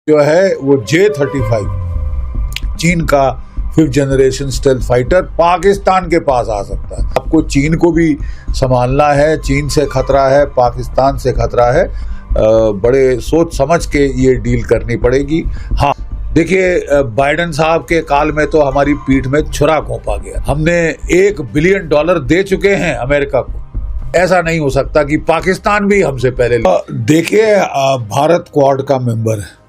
जो है वो J-35 चीन का 5th generation stealth fighter Pakistan के पास आ सकता है। आपको चीन को भी संभालना है, चीन से खतरा है, पाकिस्तान से खतरा है। बड़े सोच समझ के ये डील करनी पड़ेगी। हाँ देखिए, बाइडेन साहब के काल में तो हमारी पीठ में छुरा घोंपा गया। हमने $1 बिलियन दे चुके हैं अमेरिका को। ऐसा नहीं हो सकता कि पाकिस्तान भी हमसे पहले। देखिए, भारत क्वाड का मेंबर है।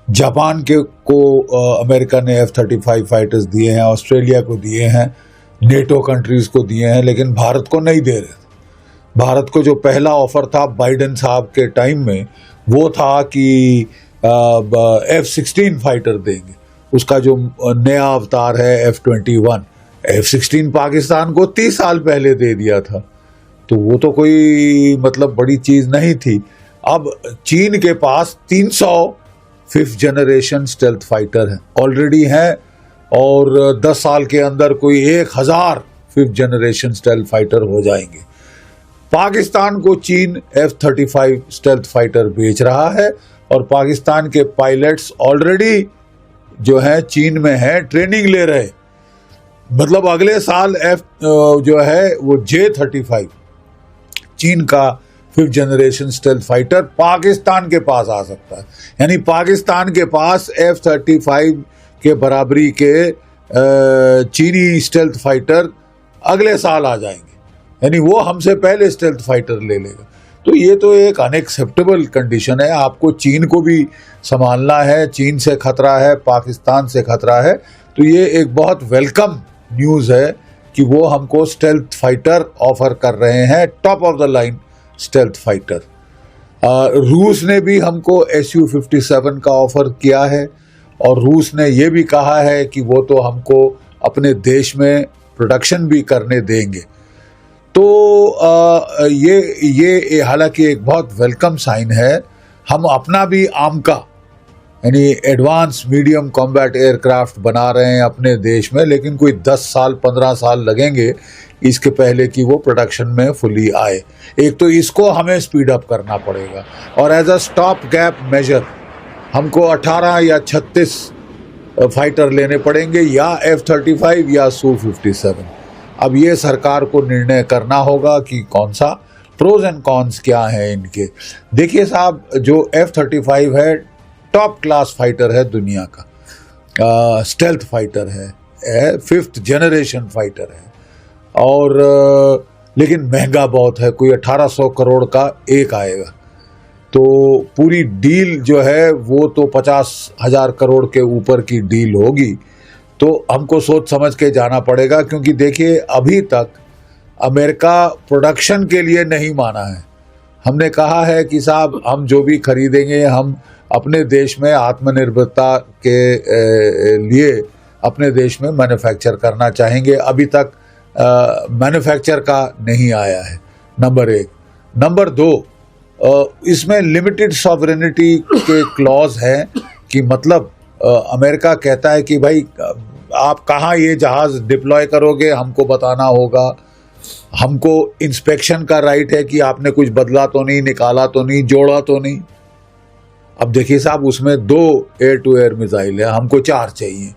जापान को अमेरिका ने F-35 फाइटर्स दिए हैं, ऑस्ट्रेलिया को दिए हैं, नेटो कंट्रीज को दिए हैं, लेकिन भारत को नहीं दे रहे। भारत को जो पहला ऑफर था बाइडेन साहब के टाइम में, वो था कि F-16 फाइटर देंगे। उसका जो नया अवतार है F-21, F-16 पाकिस्तान को 30 साल पहले दे दिया था, तो वो तो कोई मतलब बड़ी चीज नहीं थी। अब चीन के पास 300 5th जनरेशन स्टेल्थ फाइटर है ऑलरेडी हैं, और 10 साल के अंदर कोई 1000 5th जनरेशन स्टेल्थ फाइटर हो जाएंगे। पाकिस्तान को चीन F-35 स्टेल्थ फाइटर बेच रहा है, और पाकिस्तान के पायलट्स ऑलरेडी जो है चीन में है, ट्रेनिंग ले रहे। मतलब अगले साल जो है वो J-35 चीन का 5th generation stealth fighter Pakistan के पास आ सकता है। यानी पाकिस्तान के पास F-35 के बराबरी के चीनी स्टेल्थ फाइटर अगले साल आ जाएंगे, यानी वो हमसे पहले स्टेल्थ फाइटर ले लेगा। तो ये तो एक अनएक्सेप्टेबल कंडीशन है। आपको चीन को भी संभालना है, चीन से खतरा है, पाकिस्तान से खतरा है। तो ये एक बहुत वेलकम न्यूज़ है कि वो हमको स्टेल्थ फाइटर ऑफर कर रहे हैं, top of the line stealth fighter. रूस ने भी हमको Su-57 का ऑफर किया है, और रूस ने ये भी कहा है कि वो तो हमको अपने देश में प्रोडक्शन भी करने देंगे। तो ये हालांकि एक बहुत वेलकम साइन है। हम अपना भी आमका यानी एडवांस मीडियम कॉम्बैट एयरक्राफ्ट बना रहे हैं अपने देश में, लेकिन कोई 10 साल 15 साल लगेंगे इसके पहले कि वो प्रोडक्शन में फुली आए। एक तो इसको हमें स्पीड अप करना पड़ेगा, और as a stop gap measure हमको 18 या 36 फाइटर लेने पड़ेंगे, या F-35 या Su-57। अब ये सरकार को निर्णय करना होगा कि कौन सा, प्रोज एंड कॉन्स क्या हैं इनके। देखिए साहब, जो F-35 है टॉप क्लास फाइटर है दुनिया का, स्टेल्थ फाइटर है, 5th जनरेशन फाइटर है, और लेकिन महंगा बहुत है। कोई 1800 करोड़ का एक आएगा, तो पूरी डील जो है वो तो 50,000 करोड़ के ऊपर की डील होगी। तो हमको सोच समझ के जाना पड़ेगा, क्योंकि देखिए अभी तक अमेरिका प्रोडक्शन के लिए नहीं माना है। हमने कहा है कि साहब हम जो भी खरीदेंगे हम अपने देश में आत्मनिर्भरता के लिए अपने देश में मैन्युफैक्चर करना चाहेंगे। अभी तक मैन्युफैक्चर का नहीं आया है, नंबर 1। नंबर 2, इसमें लिमिटेड सॉवरेनिटी के क्लॉज हैं, कि मतलब अमेरिका कहता है कि भाई आप कहाँ ये जहाज़ डिप्लॉय करोगे हमको बताना होगा, हमको इंस्पेक्शन का राइट है कि आपने कुछ बदला तो नहीं, निकाला तो नहीं, जोड़ा तो नहीं। अब देखिए साहब, उसमें 2 एयर टू एयर मिसाइल है, हमको 4 चाहिए,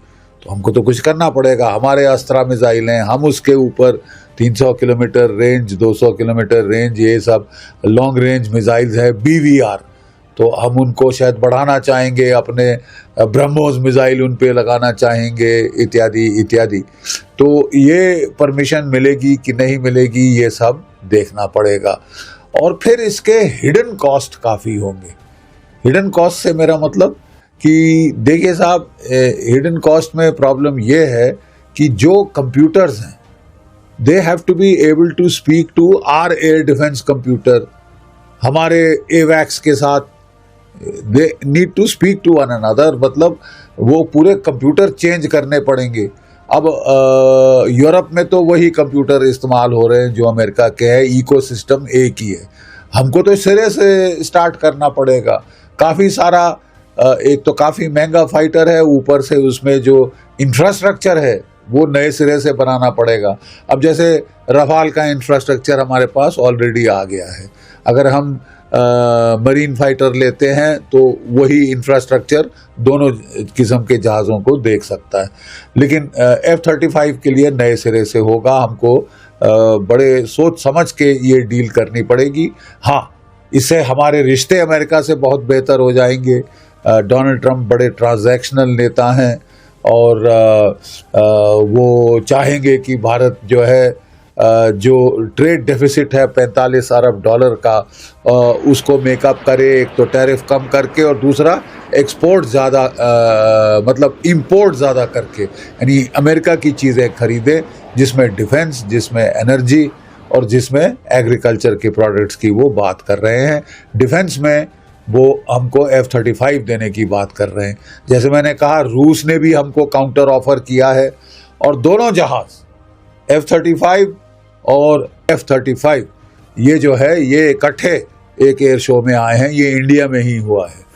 तो हमको तो कुछ करना पड़ेगा। हमारे अस्त्रा मिसाइल हैं, हम उसके ऊपर 300 किलोमीटर रेंज, 200 किलोमीटर रेंज, ये सब लॉन्ग रेंज मिसाइल्स है, BVR, तो हम उनको शायद बढ़ाना चाहेंगे, अपने ब्रह्मोस मिसाइल उन पे लगाना चाहेंगे, इत्यादि इत्यादि। तो ये परमिशन मिलेगी कि नहीं मिलेगी, ये सब देखना पड़ेगा। और फिर इसके हिडन कॉस्ट काफ़ी होंगे। हिडन कॉस्ट से मेरा मतलब कि देखिए साहब, हिडन कॉस्ट में प्रॉब्लम ये है कि जो कंप्यूटर्स हैं they have to be able to speak to our air defence computer. हमारे एवैक्स के साथ they need to speak to one another, मतलब वो पूरे कंप्यूटर चेंज करने पड़ेंगे। अब यूरोप में तो वही कंप्यूटर इस्तेमाल हो रहे हैं जो अमेरिका के हैं, इकोसिस्टम एक ही है। हमको तो सिरे से स्टार्ट करना पड़ेगा। काफ़ी सारा, एक तो काफ़ी महंगा फाइटर है, ऊपर से उसमें जो इंफ्रास्ट्रक्चर है वो नए सिरे से बनाना पड़ेगा। अब जैसे रफाल का इंफ्रास्ट्रक्चर हमारे पास ऑलरेडी आ गया है, अगर हम मरीन फाइटर लेते हैं तो वही इंफ्रास्ट्रक्चर दोनों किस्म के जहाज़ों को देख सकता है। लेकिन F-35 के लिए नए सिरे से होगा, हमको बड़े सोच समझ के ये डील करनी पड़ेगी। हाँ, इससे हमारे रिश्ते अमेरिका से बहुत बेहतर हो जाएंगे। डोनाल्ड ट्रंप बड़े ट्रांजैक्शनल नेता हैं और वो चाहेंगे कि भारत जो है जो ट्रेड डेफिसिट है 45 अरब डॉलर का उसको मेकअप करे, एक तो टैरिफ कम करके और दूसरा एक्सपोर्ट ज़्यादा मतलब इंपोर्ट ज़्यादा करके, यानी अमेरिका की चीज़ें खरीदे जिसमें डिफेंस, जिसमें एनर्जी और जिसमें एग्रीकल्चर के प्रोडक्ट्स की वो बात कर रहे हैं। डिफेंस में वो हमको F-35 देने की बात कर रहे हैं। जैसे मैंने कहा, रूस ने भी हमको काउंटर ऑफर किया है और दोनों जहाज़ F-35 और F-35 ये जो है ये इकट्ठे एक एयर शो में आए हैं। ये इंडिया में ही हुआ है।